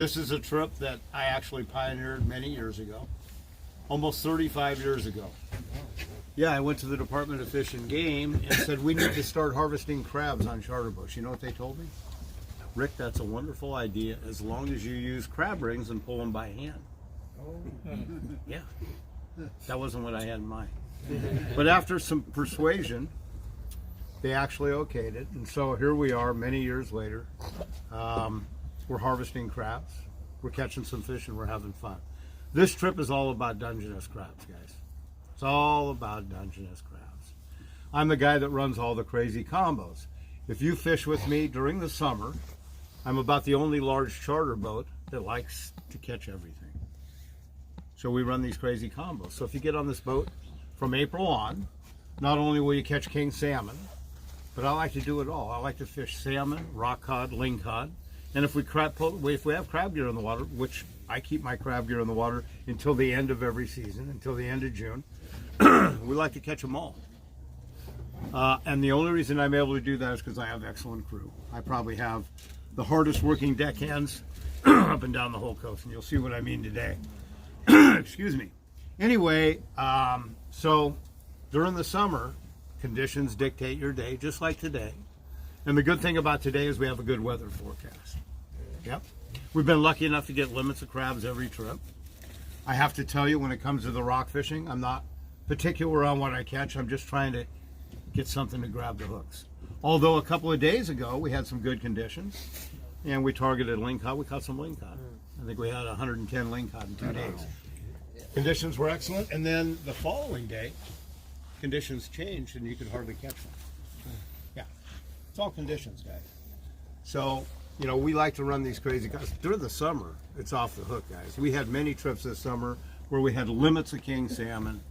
This is a trip that I actually pioneered many years ago, almost 35 years ago. Yeah, I went to the Department of Fish and Game and said, we need to start harvesting crabs on Charterbush. You know what they told me? Rick, that's a wonderful idea as long as you use crab rings and pull them by hand. Yeah, that wasn't what I had in mind. But after some persuasion, they actually okayed it. And so here we are many years later. We're harvesting crabs, we're catching some fish, and we're having fun. This trip is all about Dungeness crabs, guys. It's all about Dungeness crabs. I'm the guy that runs all the crazy combos. If you fish with me during the summer, I'm about the only large charter boat that likes to catch everything. So we run these crazy combos. So if you get on this boat from April on, not only will you catch king salmon, but I like to do it all. I like to fish salmon, rock cod, lingcod. And if we have crab gear in the water, which I keep my crab gear in the water until the end of every season, until the end of June, we like to catch them all. And the only reason I'm able to do that is because I have excellent crew. I probably have the hardest working deckhands up and down the whole coast, and you'll see what I mean today. Excuse me. Anyway, so during the summer, conditions dictate your day, just like today. And the good thing about today is we have a good weather forecast. Yep. We've been lucky enough to get limits of crabs every trip. I have to tell you, when it comes to the rock fishing, I'm not particular on what I catch. I'm just trying to get something to grab the hooks. Although a couple of days ago, we had some good conditions, and we targeted lingcod. We caught some lingcod. I think we had 110 lingcod in 2 days. Conditions were excellent, and then the following day, conditions changed, and you could hardly catch them. Yeah, it's all conditions, guys. So, you know, we like to run these crazy guys. During the summer, it's off the hook, guys. We had many trips this summer where we had limits of king salmon,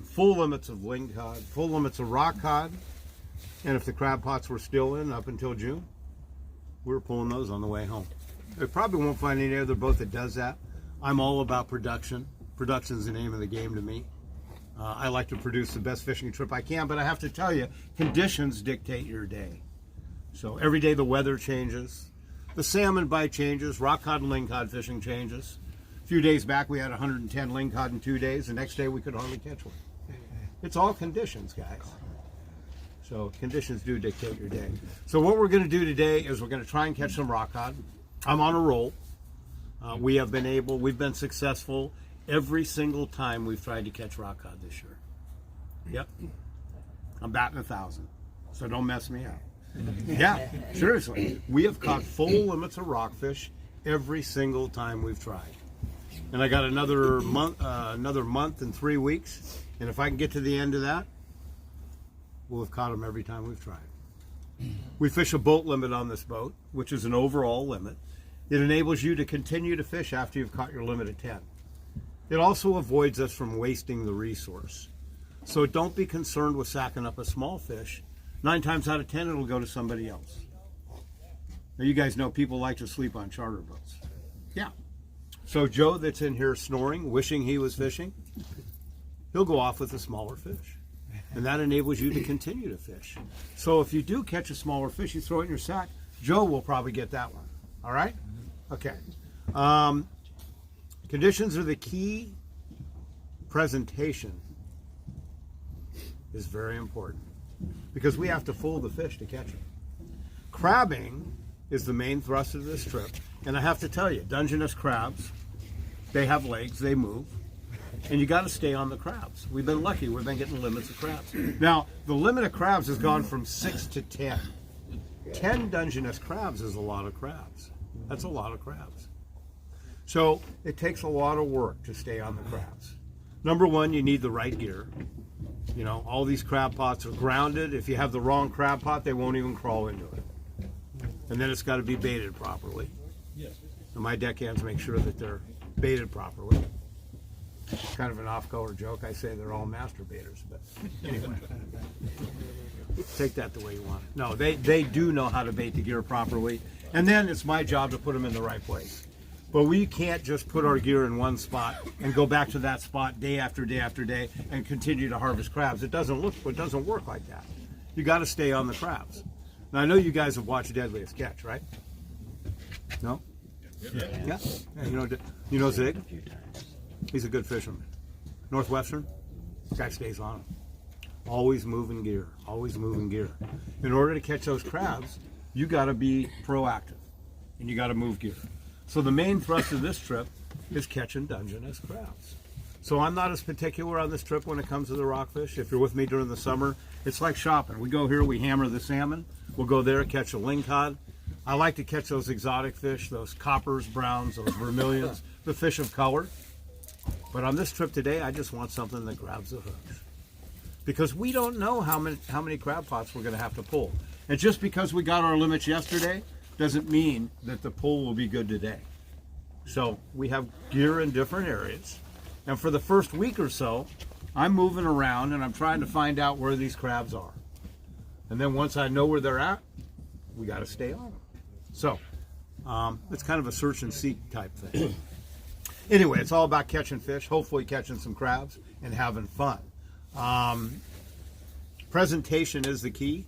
full limits of lingcod, full limits of rock cod, and if the crab pots were still in up until June, we were pulling those on the way home. We probably won't find any other boat that does that. I'm all about production. Production's the name of the game to me. I like to produce the best fishing trip I can, but I have to tell you, conditions dictate your day. So every day the weather changes, the salmon bite changes, rock cod and lingcod fishing changes. A few days back we had 110 lingcod in 2 days. The next day we could hardly catch one. It's all conditions, guys. So conditions do dictate your day. So what we're going to do today is we're going to try and catch some rock cod. I'm on a roll. We've been successful every single time we've tried to catch rock cod this year. Yep. I'm batting 1,000. So don't mess me up. Yeah, seriously. We have caught full limits of rockfish every single time we've tried. And I got another month and 3 weeks. And if I can get to the end of that, we'll have caught them every time we've tried. We fish a boat limit on this boat, which is an overall limit. It enables you to continue to fish after you've caught your limit of 10. It also avoids us from wasting the resource. So don't be concerned with sacking up a small fish. 9 times out of 10, it'll go to somebody else. Now, you guys know people like to sleep on charter boats. Yeah. So Joe that's in here snoring, wishing he was fishing, he'll go off with a smaller fish. And that enables you to continue to fish. So if you do catch a smaller fish, you throw it in your sack, Joe will probably get that one. All right? Okay. Conditions are the key. Presentation is very important because we have to fool the fish to catch them. Crabbing is the main thrust of this trip. And I have to tell you, Dungeness crabs, they have legs, they move. And you got to stay on the crabs. We've been lucky. We've been getting limits of crabs. Now, the limit of crabs has gone from 6 to 10. 10 Dungeness crabs is a lot of crabs. That's a lot of crabs. So it takes a lot of work to stay on the crabs. Number one, you need the right gear. You know, all these crab pots are grounded. If you have the wrong crab pot, they won't even crawl into it. And then it's got to be baited properly. And my deckhands make sure that they're baited properly. Kind of an off-color joke. I say they're all masturbators, but anyway. Take that the way you want it. No, they do know how to bait the gear properly. And then it's my job to put them in the right place. But we can't just put our gear in one spot and go back to that spot day after day after day and continue to harvest crabs. It doesn't work like that. You got to stay on the crabs. Now I know you guys have watched Deadliest Catch, right? No? Yeah. You know Zig? He's a good fisherman. Northwestern, guy stays on him. Always moving gear, always moving gear. In order to catch those crabs, you got to be proactive, and you got to move gear. So the main thrust of this trip is catching Dungeness crabs. So I'm not as particular on this trip when it comes to the rockfish. If you're with me during the summer, it's like shopping. We go here, we hammer the salmon. We'll go there, catch a lingcod. I like to catch those exotic fish, those coppers, browns, those vermilions, the fish of color. But on this trip today, I just want something that grabs the hooks. Because we don't know how many crab pots we're going to have to pull. And just because we got our limits yesterday doesn't mean that the pull will be good today. So we have gear in different areas. And for the first week or so, I'm moving around and I'm trying to find out where these crabs are. And then once I know where they're at, we got to stay on them. So it's kind of a search and seek type thing. Anyway, it's all about catching fish, hopefully catching some crabs and having fun. Presentation is the key.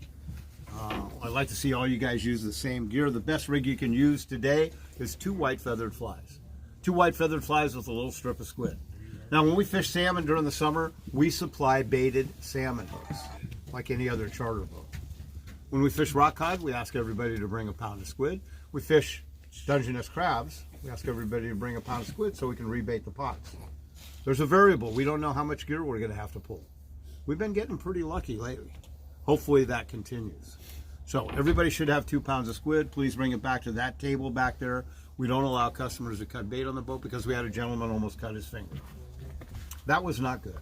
I'd like to see all you guys use the same gear. The best rig you can use today is 2 white feathered flies. 2 white feathered flies with a little strip of squid. Now, when we fish salmon during the summer, we supply baited salmon hooks, like any other charter boat. When we fish rock cod, we ask everybody to bring a pound of squid. We fish Dungeness crabs, we ask everybody to bring a pound of squid so we can rebait the pots. There's a variable. We don't know how much gear we're going to have to pull. We've been getting pretty lucky lately. Hopefully that continues. So everybody should have 2 pounds of squid. Please bring it back to that table back there. We don't allow customers to cut bait on the boat because we had a gentleman almost cut his finger. That was not good.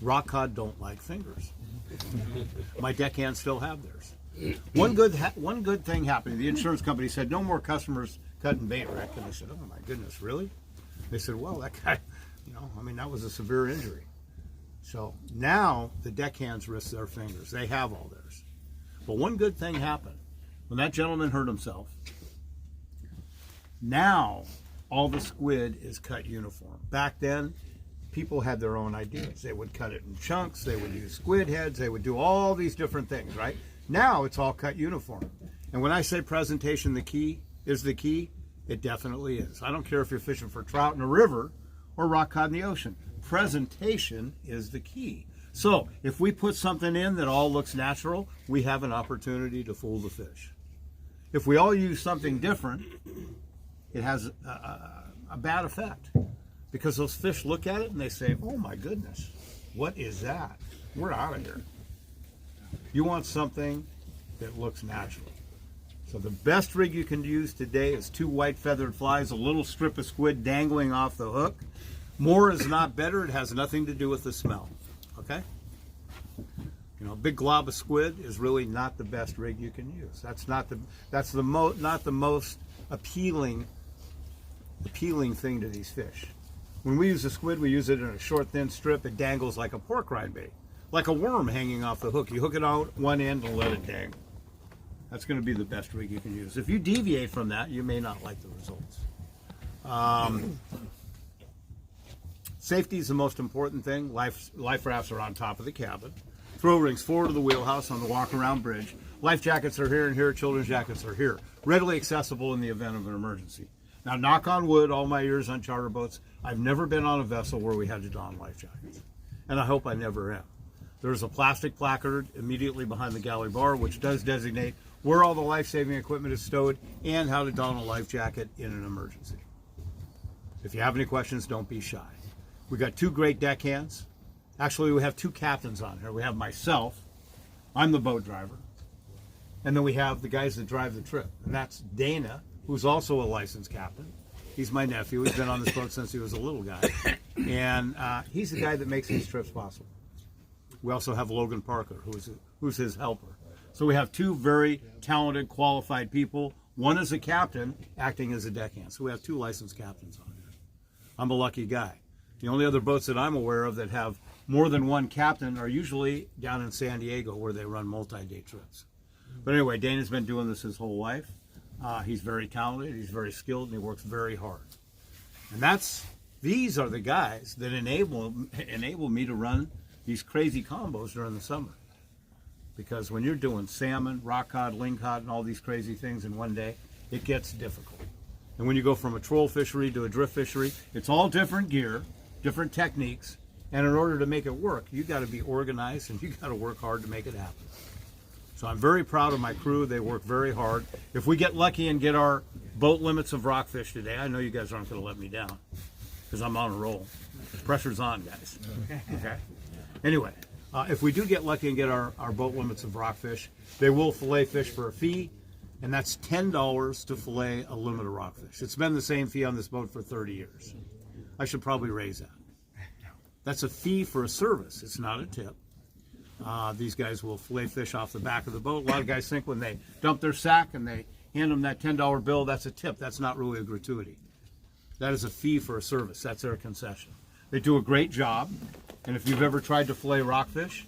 Rock cod don't like fingers. My deckhands still have theirs. One good thing happened. The insurance company said, no more customers cutting bait, Rick. And I said, oh my goodness, really? They said, well, that guy, that was a severe injury. So now the deckhands risk their fingers. They have all theirs. But one good thing happened. When that gentleman hurt himself, now all the squid is cut uniform. Back then, people had their own ideas. They would cut it in chunks. They would use squid heads. They would do all these different things, right? Now it's all cut uniform. And when I say presentation the key, it definitely is. I don't care if you're fishing for trout in a river or rock cod in the ocean. Presentation is the key. So if we put something in that all looks natural, we have an opportunity to fool the fish. If we all use something different, it has a bad effect. Because those fish look at it and they say, oh my goodness, what is that? We're out of here. You want something that looks natural. So the best rig you can use today is 2 white feathered flies, a little strip of squid dangling off the hook. More is not better. It has nothing to do with the smell. Okay? A big glob of squid is really not the best rig you can use. That's not the most appealing thing to these fish. When we use a squid, we use it in a short, thin strip. It dangles like a pork rind bait, like a worm hanging off the hook. You hook it out one end and let it dangle. That's going to be the best rig you can use. If you deviate from that, you may not like the results. Safety is the most important thing. Life rafts are on top of the cabin. Throw rings forward of the wheelhouse on the walk-around bridge. Life jackets are here and here. Children's jackets are here. Readily accessible in the event of an emergency. Now, knock on wood, all my years on charter boats, I've never been on a vessel where we had to don life jackets. And I hope I never am. There's a plastic placard immediately behind the galley bar, which does designate where all the life-saving equipment is stowed and how to don a life jacket in an emergency. If you have any questions, don't be shy. We got 2 great deckhands. Actually, we have 2 captains on here. We have myself. I'm the boat driver. And then we have the guys that drive the trip. And that's Dana, who's also a licensed captain. He's my nephew. He's been on this boat since he was a little guy. And he's the guy that makes these trips possible. We also have Logan Parker, who's his helper. So we have 2 very talented, qualified people. One is a captain acting as a deckhand. So we have 2 licensed captains on here. I'm a lucky guy. The only other boats that I'm aware of that have more than one captain are usually down in San Diego where they run multi-day trips. But anyway, Dana's been doing this his whole life. He's very talented, he's very skilled, and he works very hard. And these are the guys that enable me to run these crazy combos during the summer. Because when you're doing salmon, rock cod, lingcod, and all these crazy things in one day, it gets difficult. And when you go from a troll fishery to a drift fishery, it's all different gear, different techniques. And in order to make it work, you got to be organized and you got to work hard to make it happen. So I'm very proud of my crew. They work very hard. If we get lucky and get our boat limits of rockfish today, I know you guys aren't going to let me down because I'm on a roll. The pressure's on, guys. Okay. Anyway, if we do get lucky and get our boat limits of rockfish, they will fillet fish for a fee, and that's $10 to fillet a limit of rockfish. It's been the same fee on this boat for 30 years. I should probably raise that. That's a fee for a service. It's not a tip. These guys will fillet fish off the back of the boat. A lot of guys think when they dump their sack and they hand them that $10 bill, that's a tip. That's not really a gratuity. That is a fee for a service. That's their concession. They do a great job. And if you've ever tried to fillet rockfish,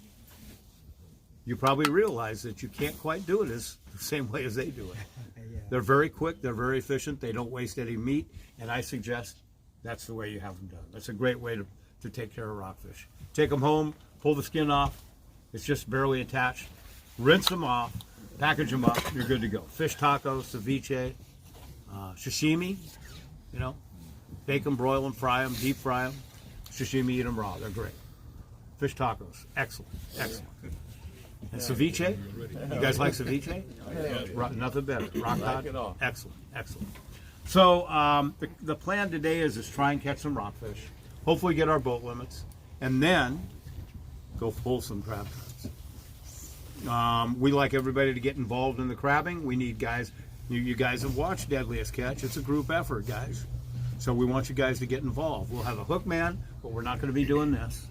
you probably realize that you can't quite do it the same way as they do it. They're very quick. They're very efficient. They don't waste any meat. And I suggest that's the way you have them done. That's a great way to take care of rockfish. Take them home, pull the skin off. It's just barely attached. Rinse them off, package them up, you're good to go. Fish tacos, ceviche, sashimi, you know, bake them, broil them, fry them, deep fry them. Sashimi, eat them raw, they're great. Fish tacos, excellent, excellent. And ceviche, you guys like ceviche? Nothing better, rock cod, excellent, excellent. So the plan today is try and catch some rockfish, hopefully get our boat limits, and then go pull some crab traps. We like everybody to get involved in the crabbing. We need guys. You guys have watched Deadliest Catch. It's a group effort, guys. So we want you guys to get involved. We'll have a hook man, but we're not going to be doing this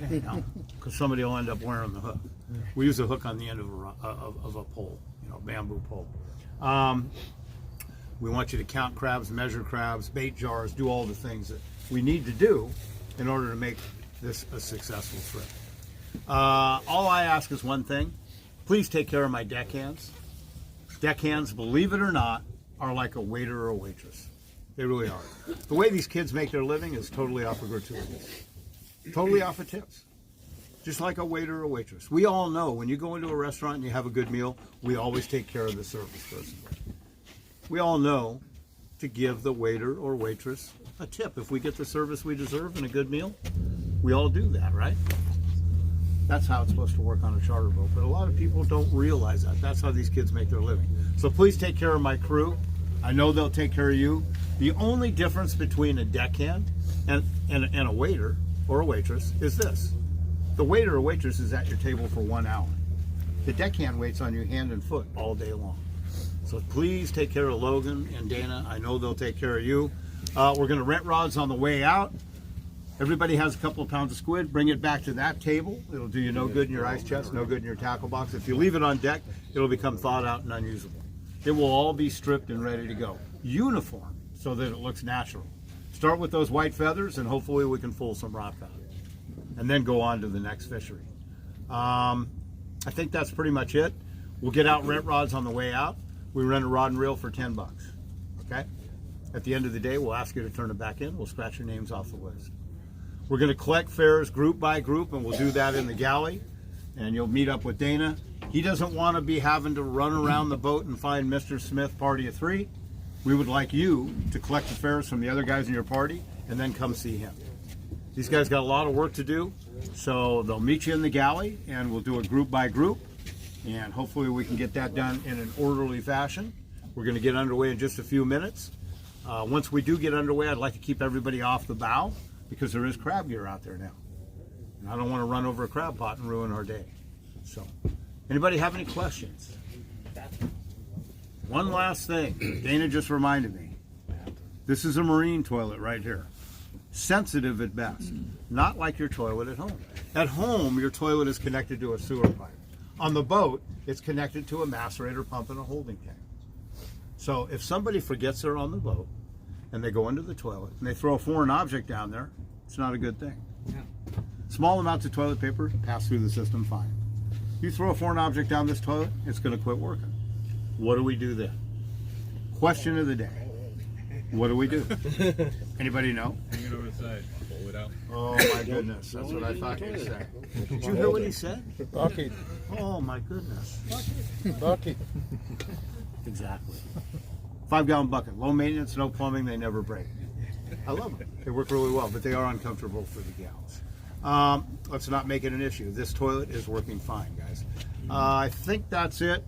because somebody will end up wearing the hook. We use a hook on the end of a pole, you know, bamboo pole. We want you to count crabs, measure crabs, bait jars, do all the things that we need to do in order to make this a successful trip. All I ask is one thing. Please take care of my deckhands. Deckhands, believe it or not, are like a waiter or a waitress. They really are. The way these kids make their living is totally off of gratuities. Totally off of tips. Just like a waiter or a waitress. We all know when you go into a restaurant and you have a good meal, we always take care of the service person. We all know to give the waiter or waitress a tip. If we get the service we deserve and a good meal, we all do that, right? That's how it's supposed to work on a charter boat. But a lot of people don't realize that. That's how these kids make their living. So please take care of my crew. I know they'll take care of you. The only difference between a deckhand and a waiter or a waitress is this. The waiter or waitress is at your table for 1 hour. The deckhand waits on you hand and foot all day long. So please take care of Logan and Dana. I know they'll take care of you. We're going to rent rods on the way out. Everybody has a couple of pounds of squid. Bring it back to that table. It'll do you no good in your ice chest, no good in your tackle box. If you leave it on deck, it'll become thawed out and unusable. It will all be stripped and ready to go. Uniform, so that it looks natural. Start with those white feathers, and hopefully we can pull some rock out. And then go on to the next fishery. I think that's pretty much it. We'll get out rent rods on the way out. We rent a rod and reel for 10 bucks. Okay? At the end of the day, we'll ask you to turn it back in. We'll scratch your names off the list. We're going to collect fares group by group, and we'll do that in the galley. And you'll meet up with Dana. He doesn't want to be having to run around the boat and find Mr. Smith party of 3. We would like you to collect the fares from the other guys in your party and then come see him. These guys got a lot of work to do, so they'll meet you in the galley, and we'll do it group by group. And hopefully we can get that done in an orderly fashion. We're going to get underway in just a few minutes. Once we do get underway, I'd like to keep everybody off the bow, because there is crab gear out there now. And I don't want to run over a crab pot and ruin our day. So, anybody have any questions? One last thing. Dana just reminded me. This is a marine toilet right here. Sensitive at best. Not like your toilet at home. At home, your toilet is connected to a sewer pipe. On the boat, it's connected to a macerator pump and a holding tank. So if somebody forgets they're on the boat, and they go into the toilet, and they throw a foreign object down there, it's not a good thing. Yeah. Small amounts of toilet paper pass through the system fine. You throw a foreign object down this toilet, it's going to quit working. What do we do then? Question of the day. What do we do? Anybody know? Bring it over the side. Pull it out. Oh my goodness, that's what I thought you'd say. Did you hear what he said? Bucket. Oh my goodness. Bucket. Exactly. 5-gallon bucket, low maintenance, no plumbing, they never break. I love them. They work really well, but they are uncomfortable for the gals. Let's not make it an issue. This toilet is working fine, guys. I think that's it.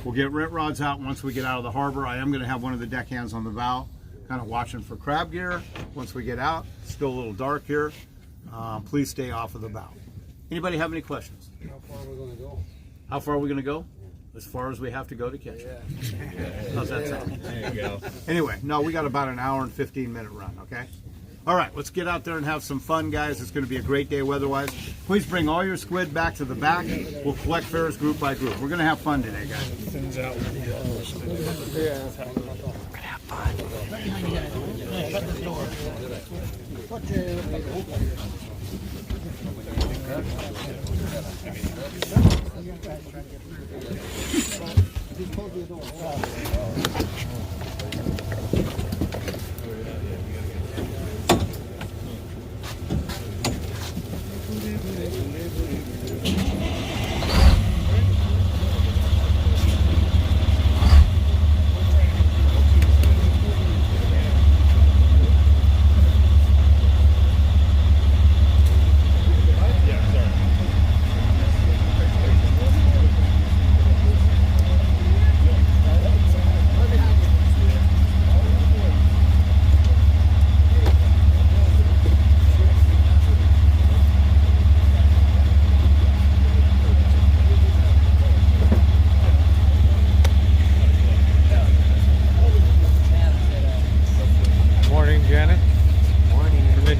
We'll get rent rods out once we get out of the harbor. I am going to have one of the deckhands on the bow, kind of watching for crab gear. Once we get out, it's still a little dark here. Please stay off of the bow. Anybody have any questions? How far are we going to go? How far are we going to go? As far as we have to go to catch it. How's that sound? There you go. Anyway, no, we got about an hour and 15-minute run, okay? All right, let's get out there and have some fun, guys. It's going to be a great day weather-wise. Please bring all your squid back to the back. We'll collect fares group by group. We're going to have fun today, guys. Thins out.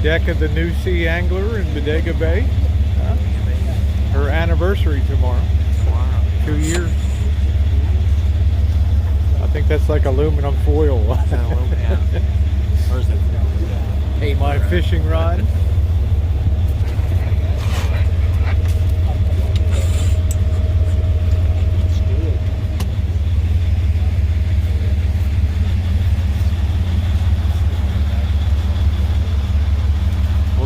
Deck of the New Sea Angler in Bodega Bay. Her anniversary tomorrow. 2 years. I think that's like aluminum foil. Hey, my fishing rod.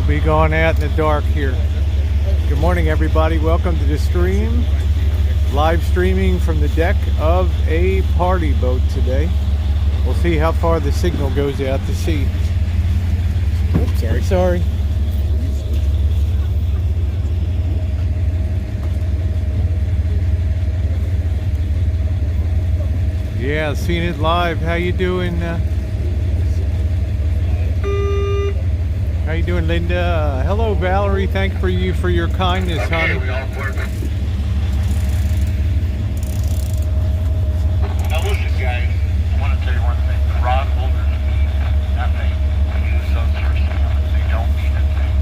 Be going out in the dark here. Good morning, everybody. Welcome to the stream. Live streaming from the deck of a party boat today. We'll see how far the signal goes out to sea. Oops, sorry. Yeah, seen it live. How you doing? How you doing, Linda? Hello, Valerie. Thank you for your kindness, honey. Now listen, guys. I want to tell you one thing. The rod holders mean nothing. We use those for salmon. They don't mean a thing.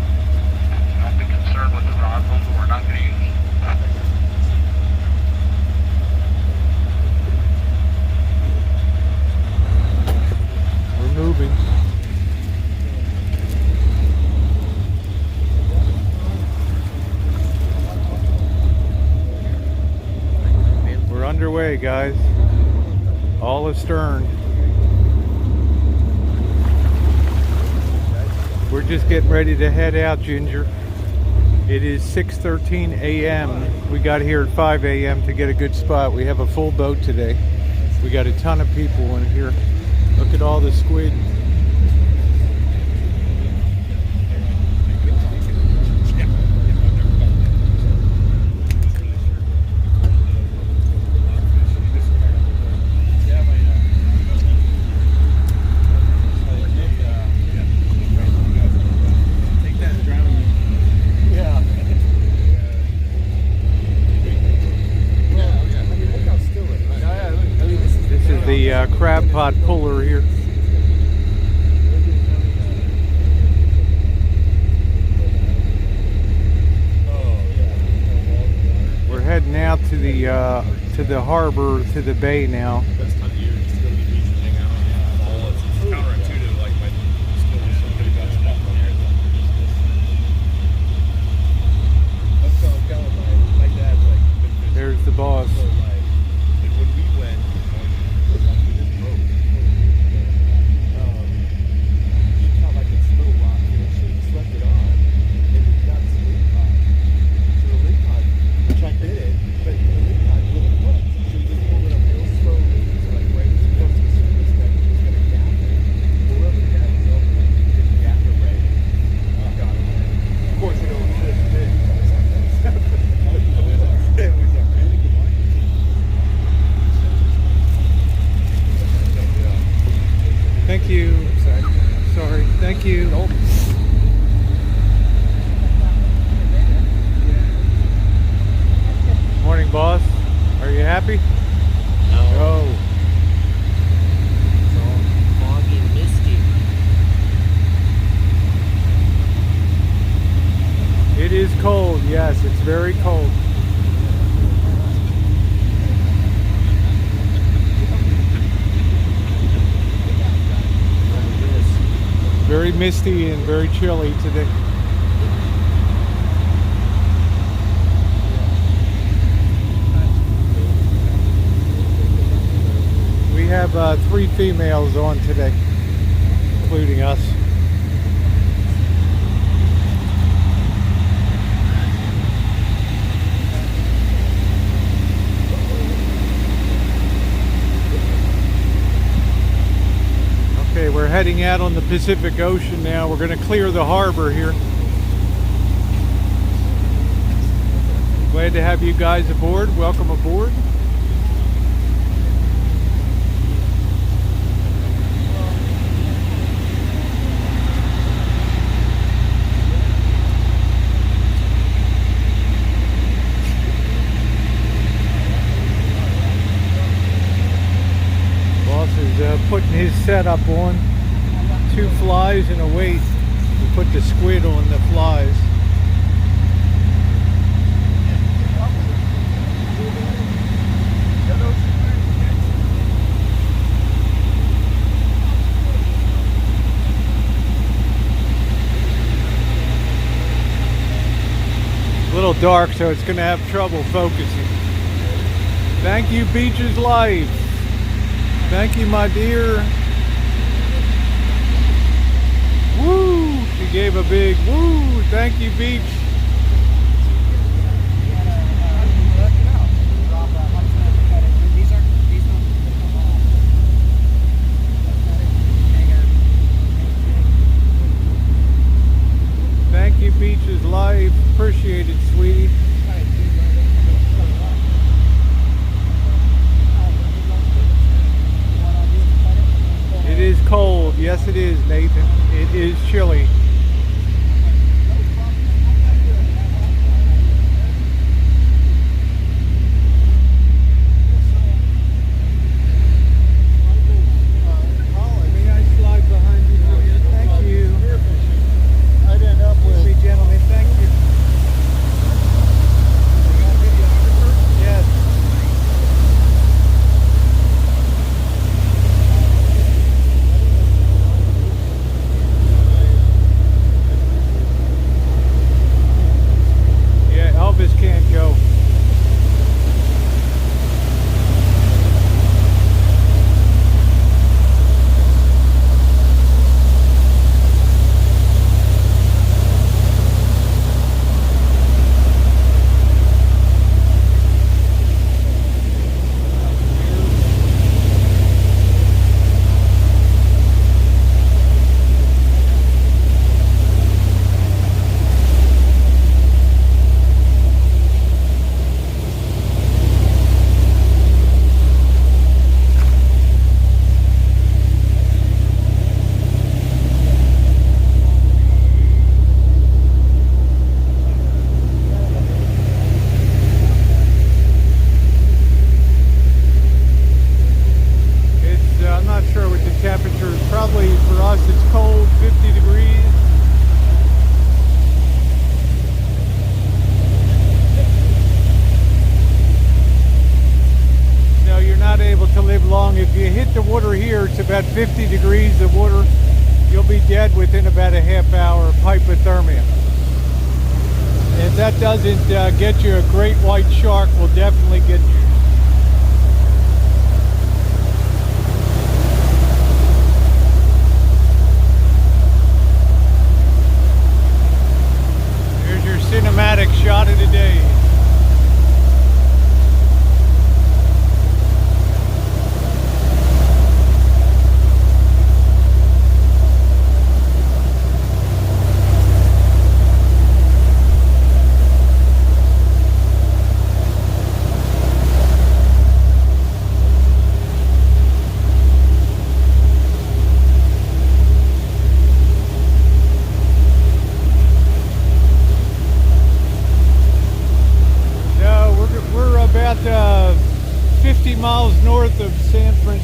So don't be concerned with the rod holder. We're not going to use them. We're moving. Underway, guys. All astern. We're just getting ready to head out, Ginger. It is 6:13 a.m. We got here at 5 a.m. to get a good spot. We have a full boat today. We got a ton of people in here. Look at all the squid. Crab pot puller here. We're heading out to the harbor, to the bay now. Best time of year just to go to the beach and hang out. It's counterintuitive, like my still there's so many guys back on there. That's how I'm going. My dad's like. There's the boss. So, like, and when we went, we this boat. He caught like this little rock here, so he swept it on, and he got this lead caught. So the lead caught, which I did it, but the lead caught wouldn't hook, so he just pulled it up real slowly. So like Sorry. Thank you. Morning, boss. Are you happy? No. It's all foggy and misty. It is cold. Yes, it's very cold. Very misty and very chilly today. We have 3 females on today, including us. Okay, we're heading out on the Pacific Ocean now. We're going to clear the harbor here. Glad to have you guys aboard. Welcome aboard. Putting his setup on. 2 flies and a weight. We put the squid on the flies. A little dark, so it's going to have trouble focusing. Thank you, Beaches Life. Thank you, my dear. Woo! She gave a big woo. Thank you, Beach. Thank you, Beach's Life. Appreciate it, sweetie. It is cold. Yes, it is, Nathan. It is chilly. May I slide behind you for you? Thank you. I'd end up with me, gentlemen. Thank you. Yes. Elvis can't go. Probably for us it's cold, 50 degrees. No, you're not able to live long. If you hit the water here, it's about 50 degrees of water. You'll be dead within about a half hour of hypothermia. If that doesn't get you, a great white shark will definitely get you. Cinematic shot of the day.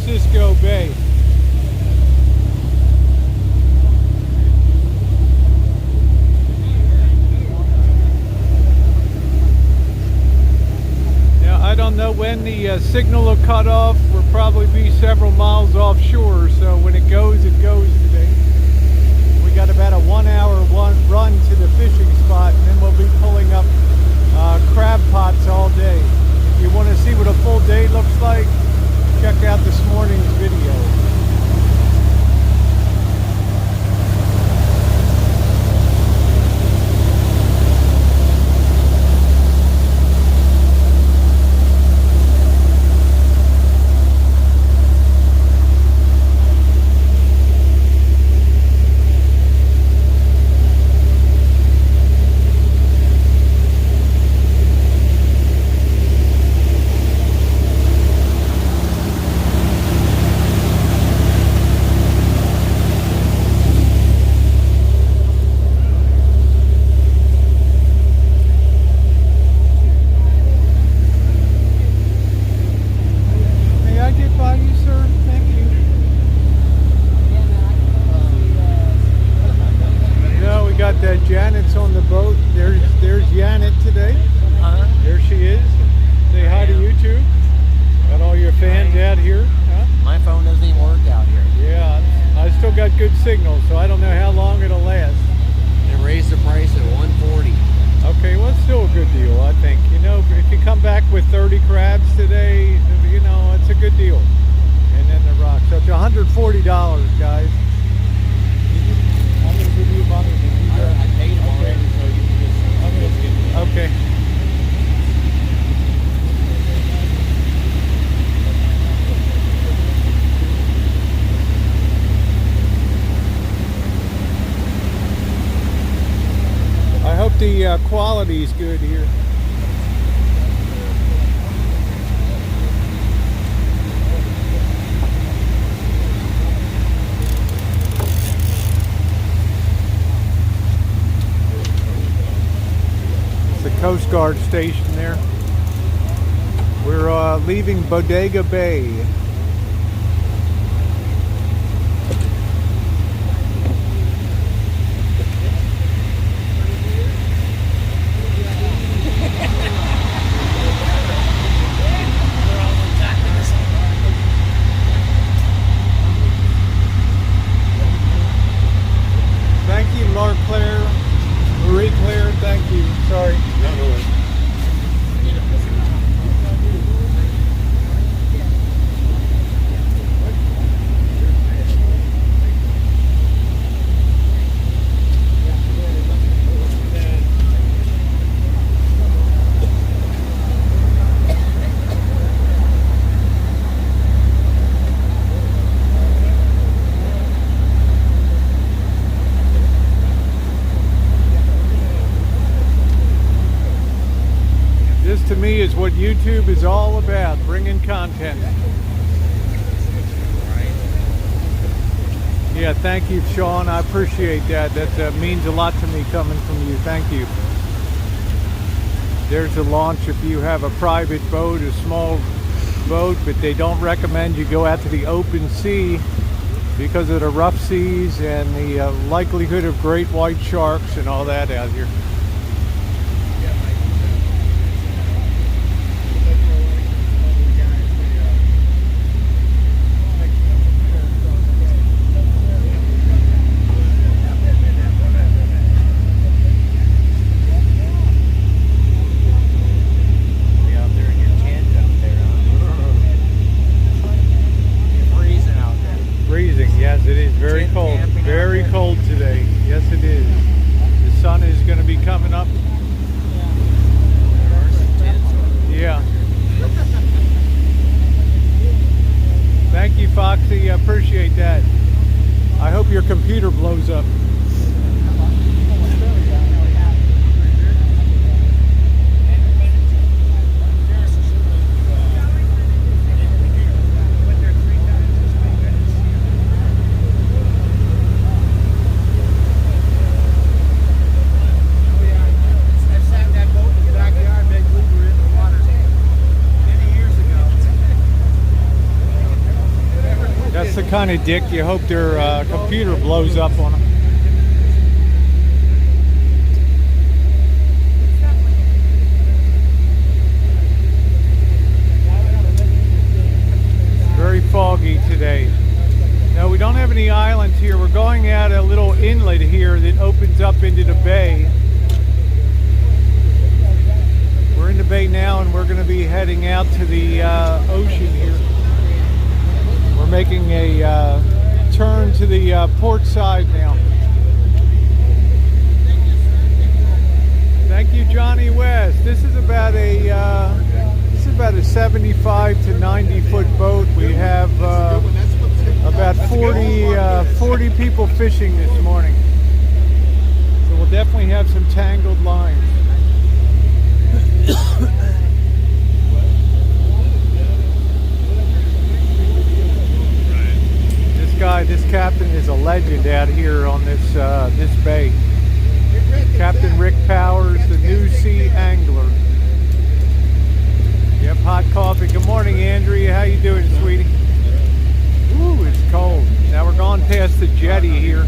Francisco Bay. Now, I don't know when the signal will cut off. We'll probably be several miles offshore, so when it goes today. We got about a 1 hour run to the fishing spot, and then we'll be pulling up crab pots all day. If you want to see what a full day looks like, check out this morning's video. Janet's on the boat. There's Janet today. There she is. Say hi to YouTube. Got all your fans out here. Huh? My phone doesn't even work out here. Yeah, I still got good signal, so I don't know how long it'll last. They raised the price at $140. Okay, well, it's still a good deal, I think. You know, if you come back with 30 crabs today, you know, it's a good deal. And then the rock. So it's $140, guys. I'm going to give you money. I paid them already, so you can just give me. Okay. I hope the quality is good here. The Coast Guard station there. We're leaving Bodega Bay. Thank you, Marie Claire, thank you. Sorry. This to me is what YouTube is all about, bringing content. Yeah, thank you, Sean. I appreciate that. That means a lot to me coming from you. Thank you. There's a launch if you have a private boat, a small boat, but they don't recommend you go out to the open sea because of the rough seas and the likelihood of great white sharks and all that out here. Yes, it is very cold. Very cold today. Yes, it is. The sun is going to be coming up. Yeah. Thank you, Foxy. I appreciate that. I hope your computer blows up. kind of dick. You hope their computer blows up on them. Very foggy today. No, we don't have any islands here. We're going at a little inlet here that opens up into the bay. We're in the bay now, and we're going to be heading out to the ocean here. We're making a turn to the port side now. Thank you, Johnny West. This is about a 75 to 90 foot boat. We have about 40 people fishing this morning. So we'll definitely have some tangled lines. This captain is a legend out here on this bay. Captain Rick Powers, the New Sea Angler. Yep, hot coffee. Good morning, Andrea. How you doing, sweetie? Ooh, it's cold. Now we're going past the jetty here.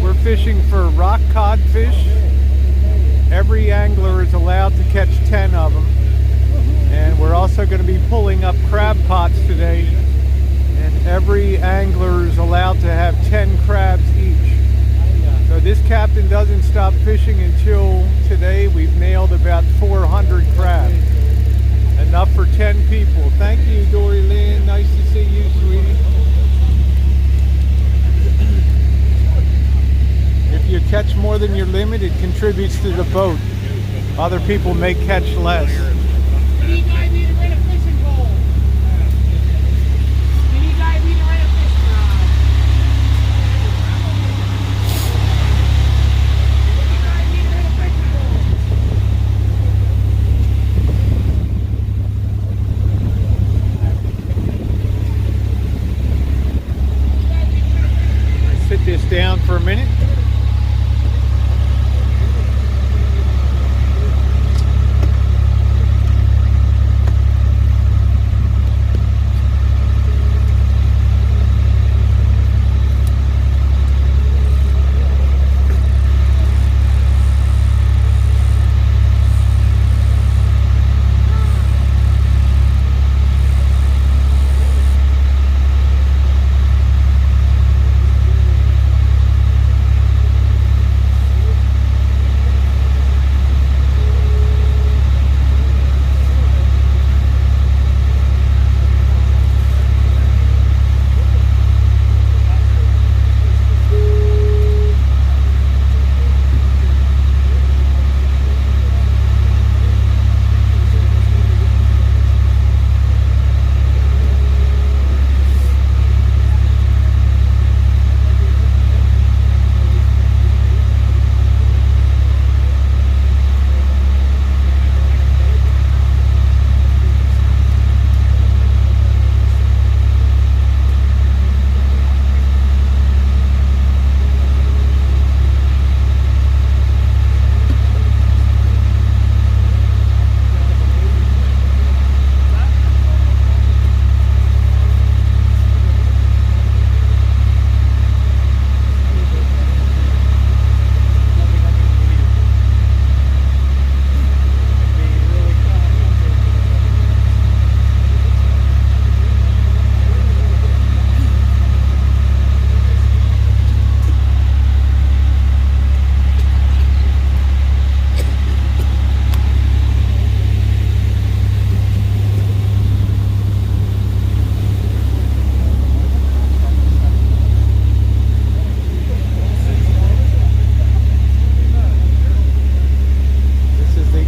We're fishing for rock codfish. Every angler is allowed to catch 10 of them. And we're also going to be pulling up crab pots today. And every angler is allowed to have 10 crabs each. So this captain doesn't stop fishing until today. We've nailed about 400 crabs. Enough for 10 people. Thank you, Dory Lynn. Nice to see you, sweetie. If you catch more than your limit, it contributes to the boat. Other people may catch less. You guys need to rent a fishing pole. You guys need to rent a fishing rod. You guys need to rent a fishing pole. Sit this down for a minute.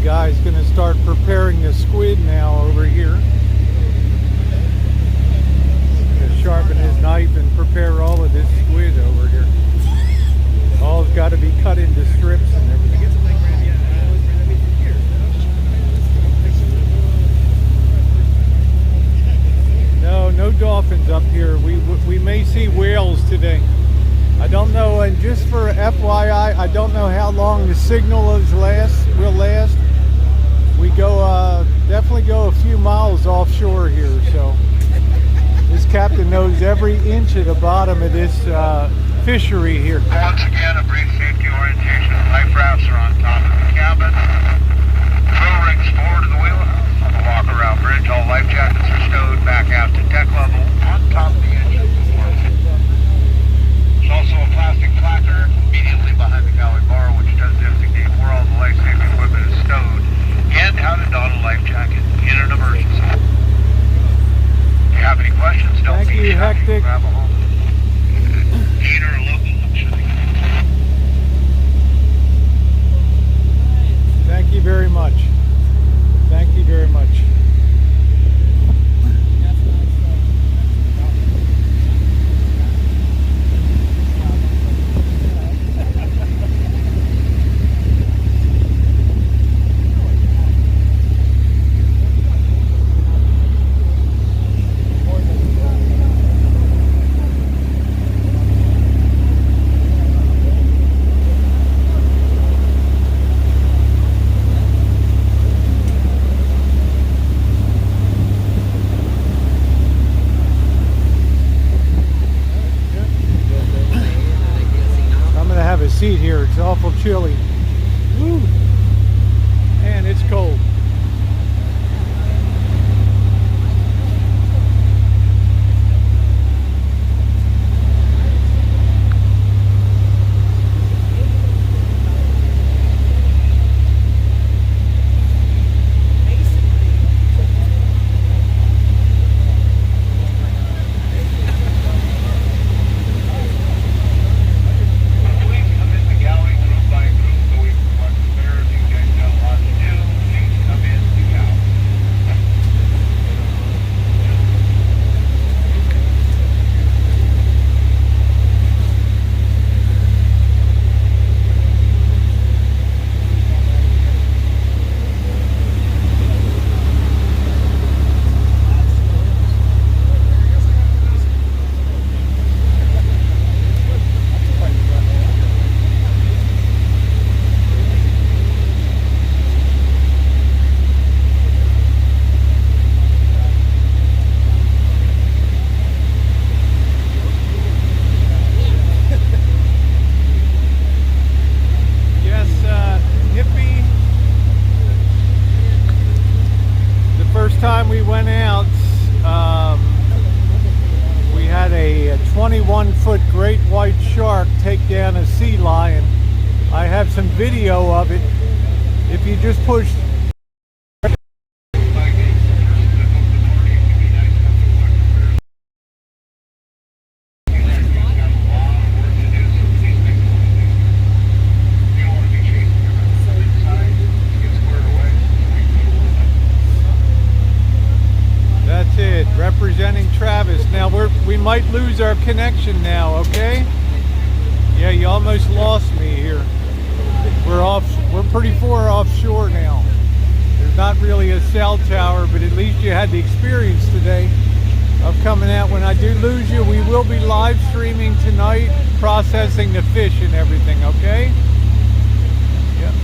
Guy's going to start preparing the squid now over here. He's going to sharpen his knife and prepare all of this squid over here. All's got to be cut into strips and everything. No dolphins up here. We may see whales today. I don't know, and just for FYI, I don't know how long the signal will last. We go definitely go a few miles offshore here, so This captain knows every inch of the bottom of this fishery here. Once again, a brief safety orientation. Life rafts are on top of the cabin. Throw rings forward to the wheelhouse. On the walk-around bridge, all life jackets are stowed back out to deck level on top of the engine. There's also a plastic placard immediately behind the galley bar, which does designate where all the life saving equipment is stowed and how to don a life jacket in an emergency. If you have any questions, don't Thank be you, shy. Hectic. Grab a hold. Dean or a local, I'm sure they can. Thank you very much. Thank you very much. Seat here. It's awful chilly. Woo. And it's cold. Time we went out, we had a 21-foot great white shark take down a sea lion. I have some video of it. If you just push representing Travis. Now we might lose our connection now, okay? Yeah, you almost lost me here. We're pretty far offshore now. There's not really a cell tower, but at least you had the experience today of coming out. When I do lose you, we will be live streaming tonight, processing the fish and everything, okay? Yep.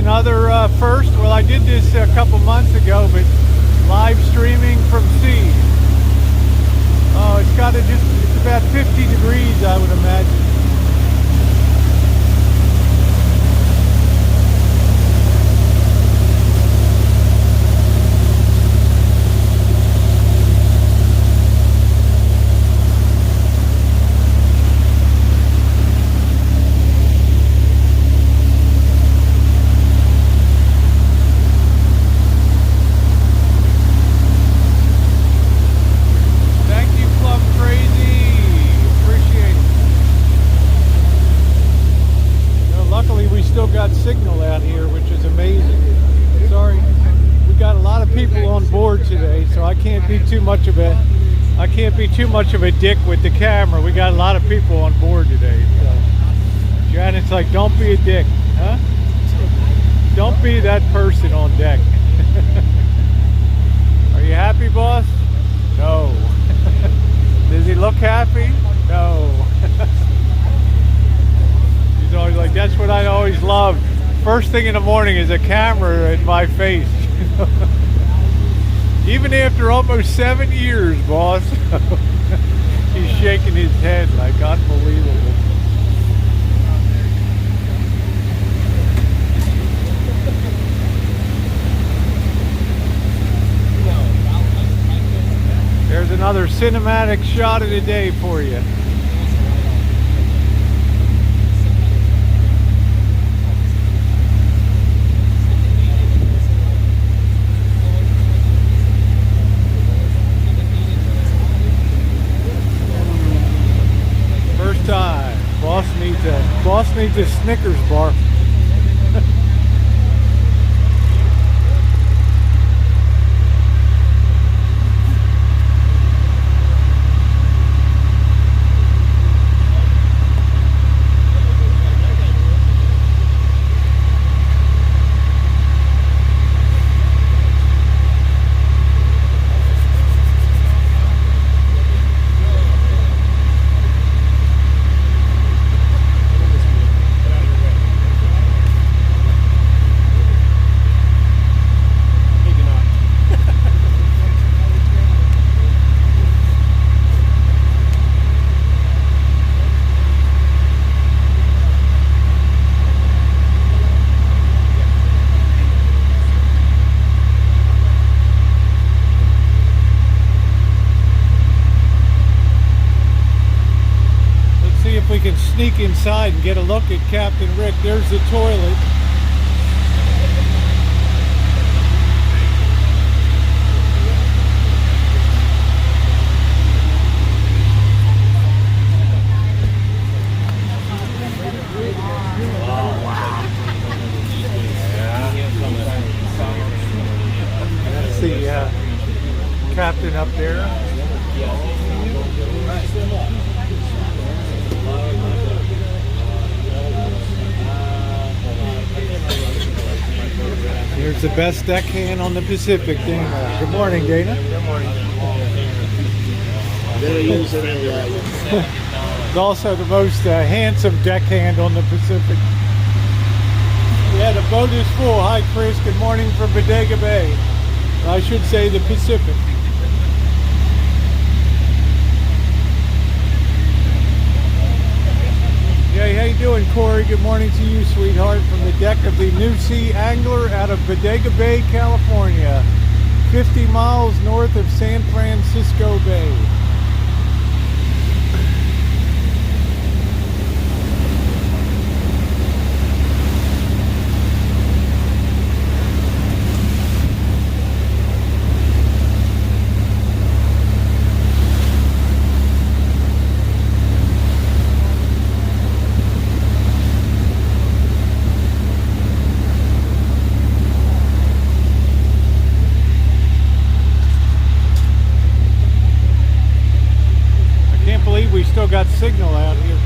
another first. Well, I did this a couple months ago, but live streaming from sea. Oh, it's got to it's about 50 degrees, I would imagine. Signal out here, which is amazing. Sorry, we got a lot of people on board today, so I can't be too much of a dick with the camera. We got a lot of people on board today. So Janet's like, don't be a dick, huh? Don't be that person on deck. Are you happy, boss? No. Does he look happy? No. He's always like, that's what I always loved. First thing in the morning is a camera in my face. Even after almost 7 years, boss. He's shaking his head like unbelievable. There's another cinematic shot of the day for you. Time. Boss needs a Snickers bar. We can sneak inside and get a look at Captain Rick. There's the toilet. That's the captain up there. Here's the best deckhand on the Pacific, Dana. Good morning, Dana. Good morning. He's also the most handsome deckhand on the Pacific. Yeah, the boat is full. Hi, Chris. Good morning from Bodega Bay. I should say the Pacific. Hey, how you doing, Corey? Good morning to you, sweetheart, from the deck of the New Sea Angler out of Bodega Bay, California, 50 miles north of San Francisco Bay. We still got signal out here.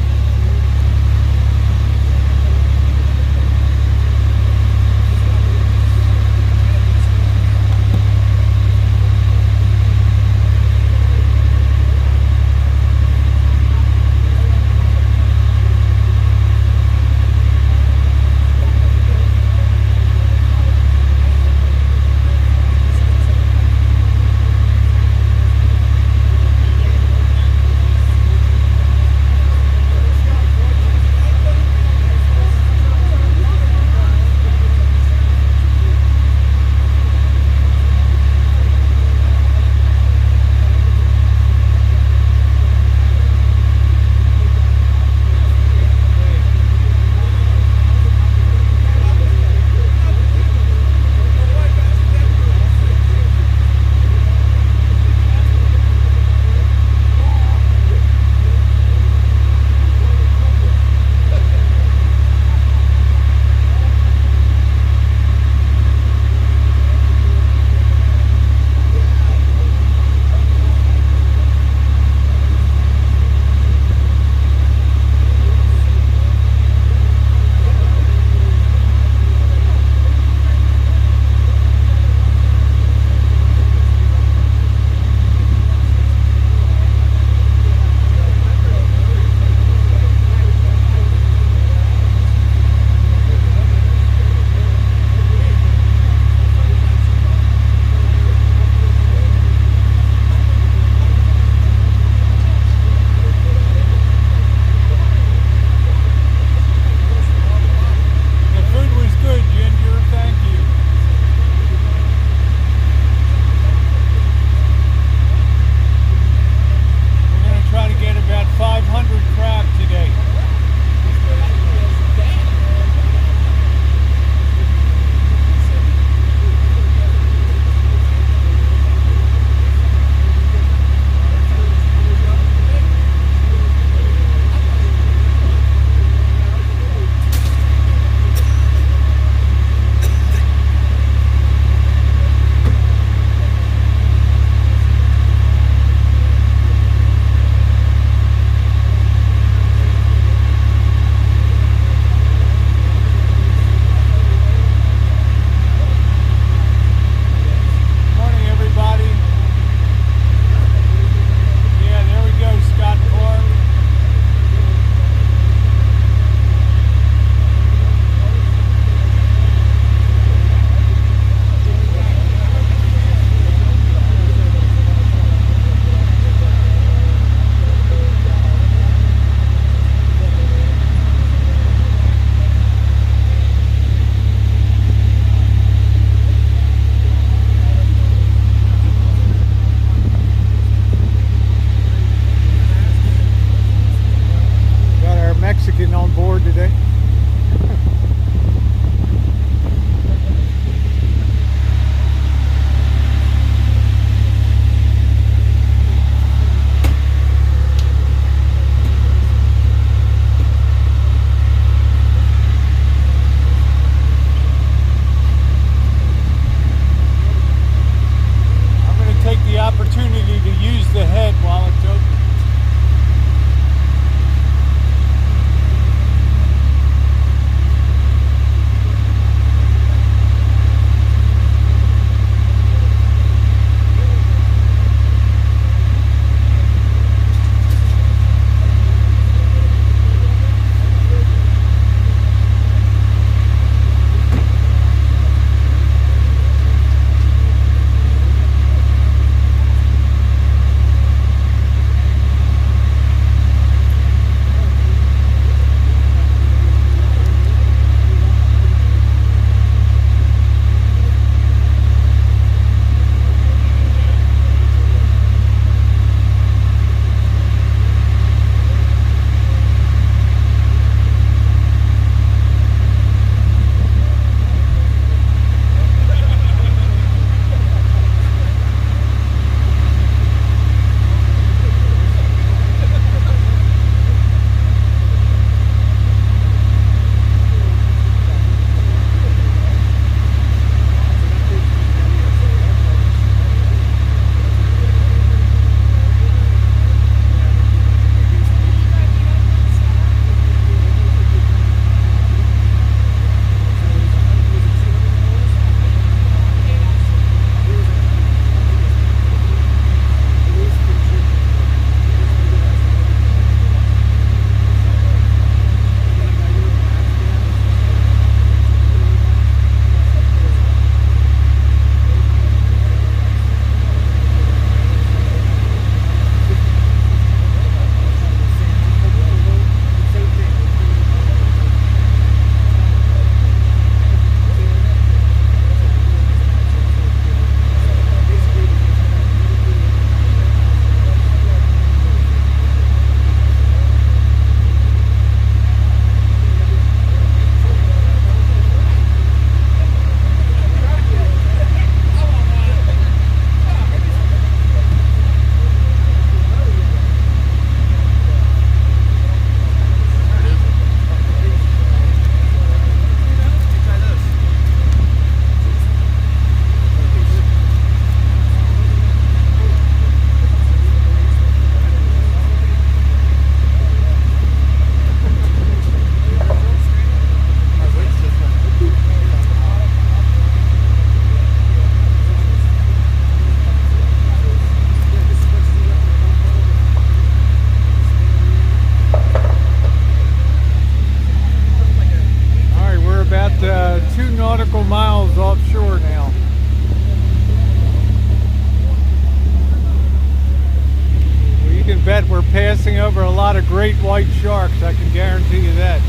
passing over a lot of great white sharks, I can guarantee you that.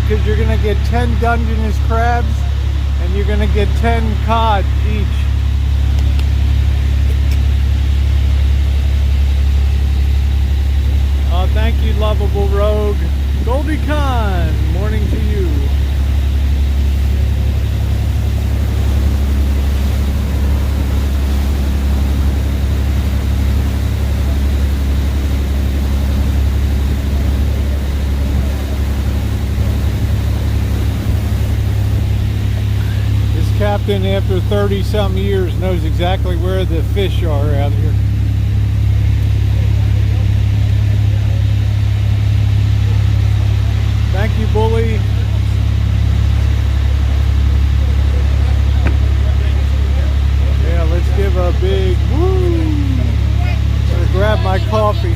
Because you're going to get 10 Dungeness crabs and you're going to get 10 cod each. Oh, thank you, lovable rogue. Goldie Khan, morning to you. Captain, after 30-some years, knows exactly where the fish are out here. Thank you, Bully. Yeah, let's give a big woo. I'm gonna grab my coffee.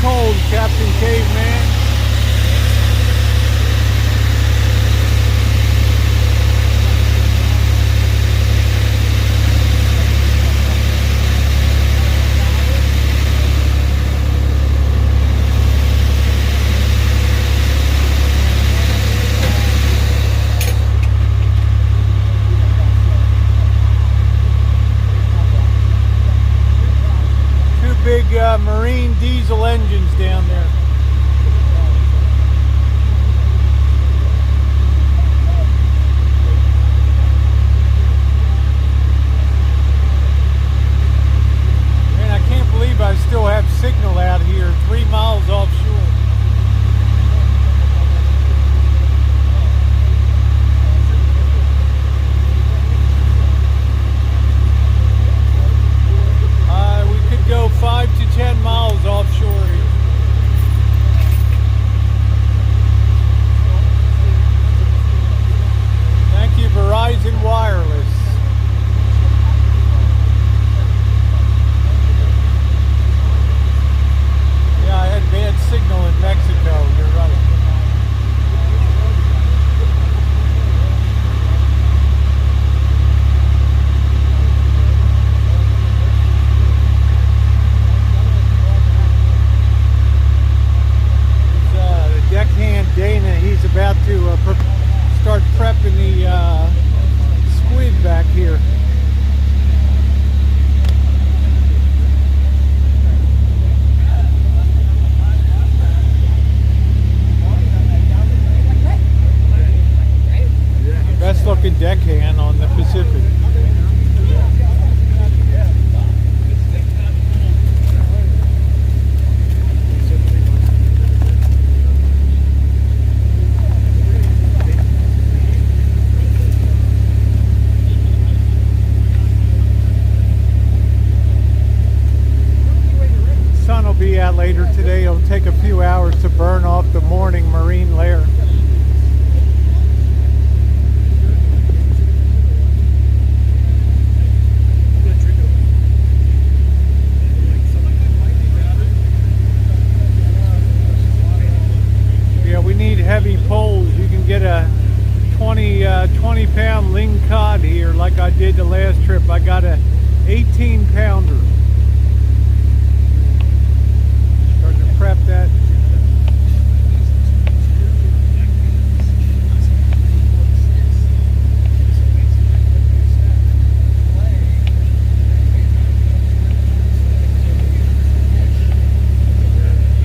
Cold, Captain Caveman. marine diesel engines down there. Man, I can't believe I still have signal out here 3 miles offshore. We could go 5 to 10 miles offshore here. Thank you, Verizon Wireless. Yeah, I had bad signal in Mexico, you're right. Deckhand Dana, he's about to start prepping the squid back here. Best looking deckhand on the Pacific. Sun will be out later today. It'll take a few hours to burn off the morning marine layer. Yeah, we need heavy poles. You can get a 20 pound ling cod here like I did the last trip. I got a 18 pounder. Starting to prep that.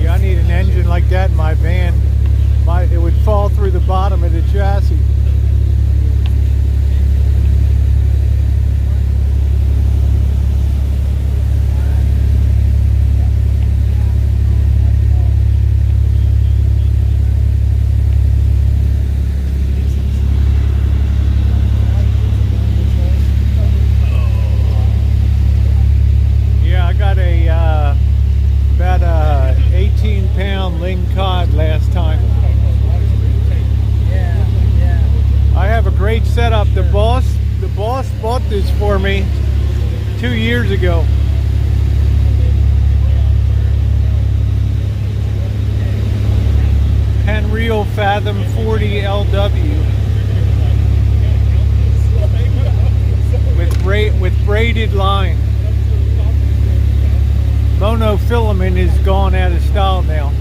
Yeah, I need an engine like that in my van. It would fall through the bottom of the chassis. Yeah, I got about a 18 pound ling cod last time. I have a great setup. The boss bought this for me 2 years ago. Penreel Fathom 40 LW with braided line. Monofilament is gone out of style now.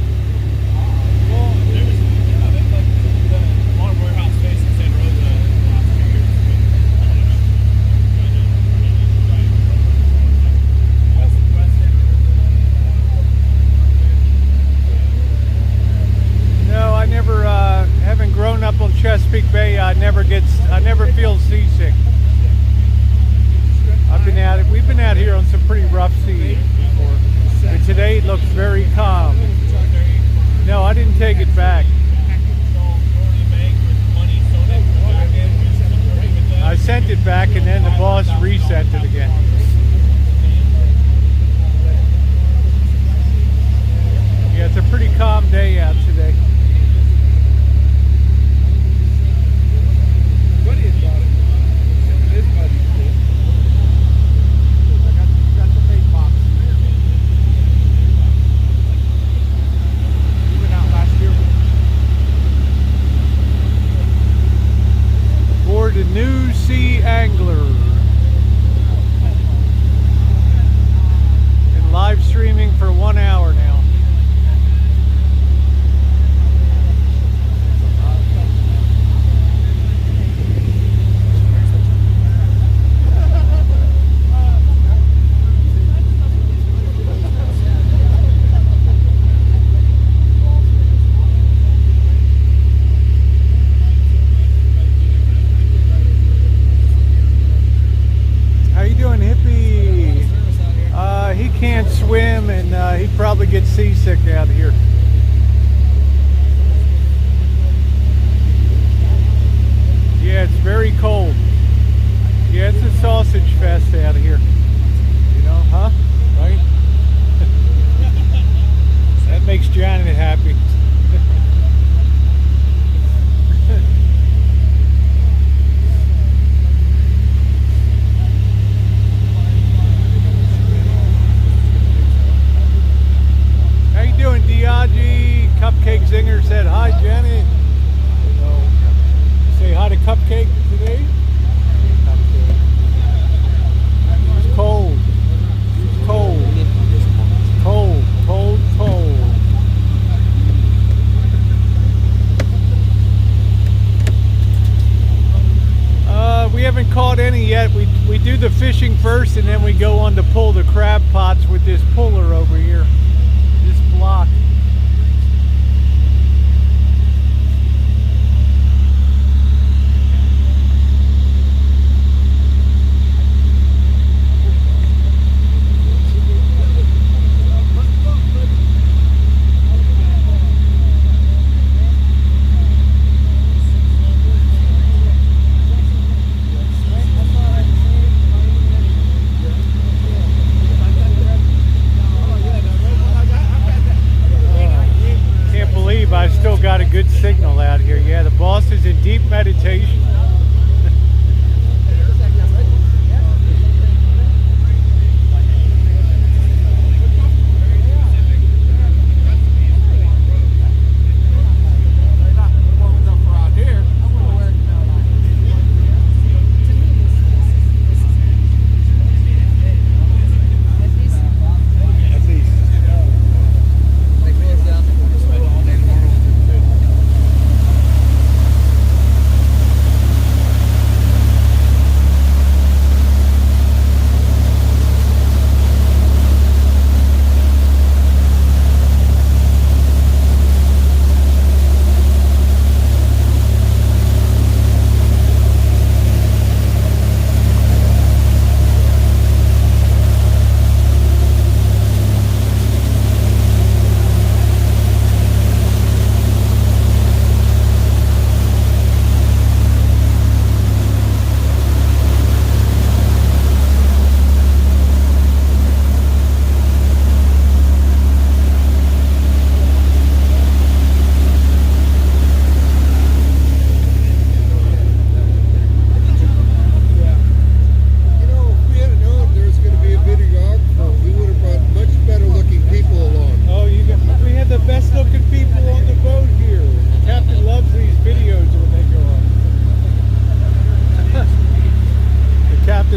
No, I never, having grown up on Chesapeake Bay, I never feel seasick. We've been out here on some pretty rough seas before, but today it looks very calm. No, I didn't take it back. I sent it back and then the boss resent it again. Yeah, it's a pretty calm day out today. For the New Sea Angler. Been live streaming for 1 hour now. him, and he'd probably get seasick out here. Yeah, it's very cold. Yeah, it's a sausage fest out here. You know, huh? Right? That makes Janet happy. How you doing, Diagi? Cupcake Zinger said hi, Janet. Say hi to Cupcake today. It's cold. It's cold. Cold, cold, cold. We haven't caught any yet. We do the fishing first, and then we go on to pull the crab pots with this puller over here. This block. I still got a good signal out here. Yeah, the boss is in deep meditation.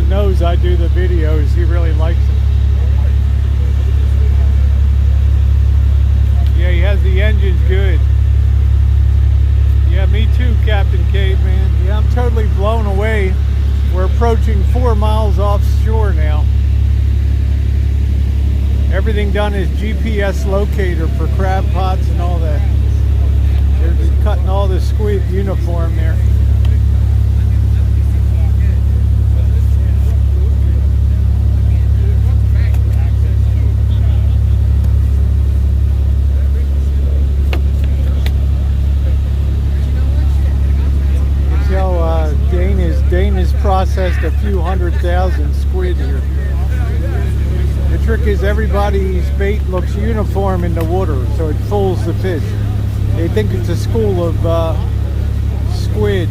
Knows I do the videos. He really likes it. Yeah, he has the engines good. Yeah, me too, Captain Caveman. Yeah, I'm totally blown away. We're approaching 4 miles offshore now. Everything done is GPS locator for crab pots and all that. They're just cutting all the squid uniform there. Dana's processed a few 100,000 squid here. The trick is everybody's bait looks uniform in the water, so it fools the fish. They think it's a school of squid.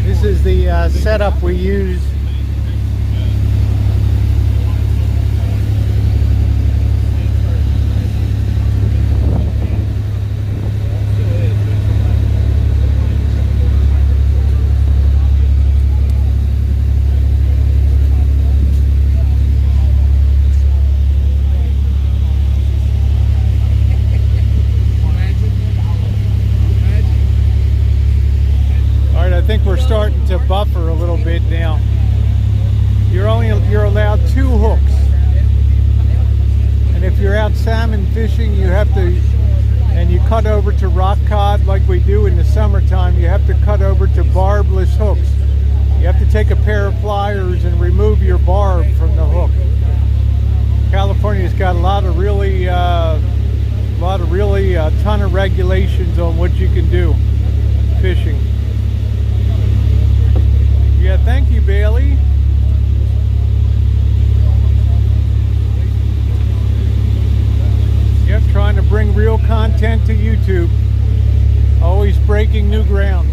This is the setup we use. I think we're starting to buffer a little bit now. fishing, you have to, and you cut over to rock cod like we do in the summertime, you have to cut over to barbless hooks. You have to take a pair of pliers and remove your barb from the hook. California's got a ton of regulations on what you can do fishing. Yeah, thank you, Bailey. Yep, trying to bring real content to YouTube. Always breaking new ground.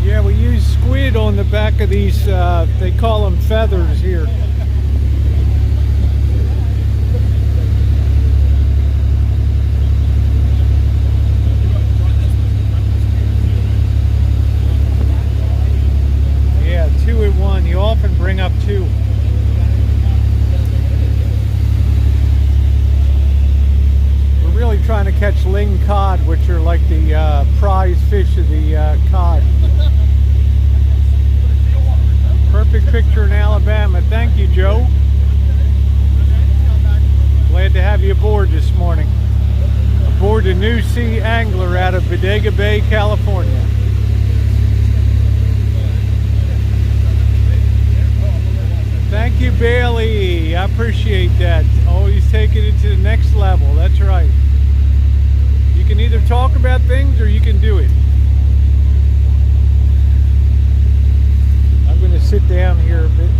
Yeah, we use squid on the back of these, they call them feathers here. Yeah, 2 in 1. You often bring up 2. We're really trying to catch ling cod, which are like the prize fish of the cod. Perfect picture in Alabama. Thank you, Joe. Glad to have you aboard this morning. Aboard the New Sea Angler out of Bodega Bay, California. Thank you, Bailey. I appreciate that. Always taking it to the next level. That's right. You can either talk about things or you can do it. I'm going to sit down here a bit.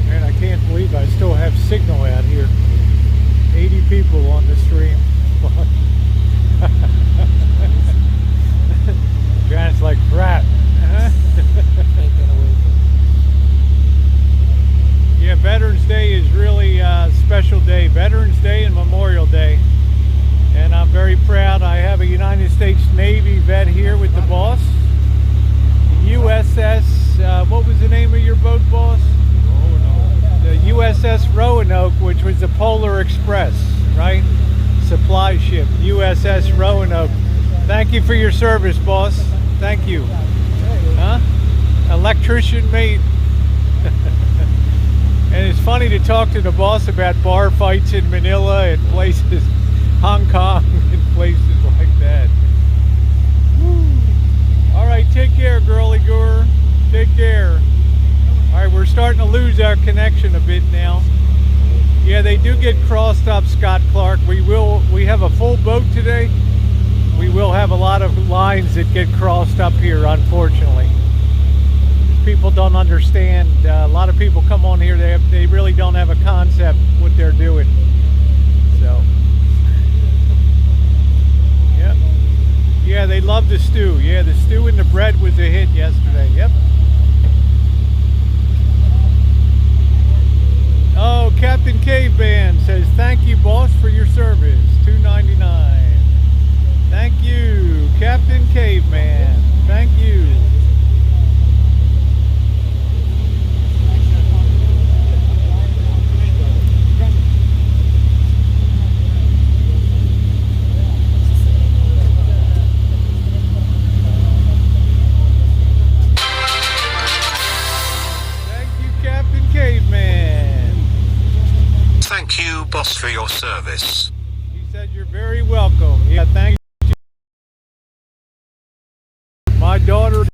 Man, I can't believe I still have signal out here. 80 people on the stream. John's like crap. Yeah, Veterans Day is really a special day. Veterans Day and Memorial Day. And I'm very proud. I have a United States Navy vet here with the boss. The USS, what was the name of your boat, boss? The USS Roanoke, which was the Polar Express, right? Supply ship, USS Roanoke. Thank you for your service, boss. Thank you. Huh? Electrician mate. And it's funny to talk to the boss about bar fights in Manila and places, Hong Kong and places like that. Woo. All right, take care, girly girl. Take care. All right, we're starting to lose our connection a bit now. Yeah, they do get crossed up, Scott Clark. We have a full boat today. We will have a lot of lines that get crossed up here, unfortunately. People don't understand. A lot of people come on here, they really don't have a concept what they're doing. So, yeah. Yeah, they love the stew. Yeah, the stew and the bread was a hit yesterday. Yep. Oh, Captain Caveman says, thank you, boss, for your service. $2.99. Thank you, Captain Caveman. Thank you. Thank you, boss, for your service. He said you're very welcome. Yeah, thank you. My daughter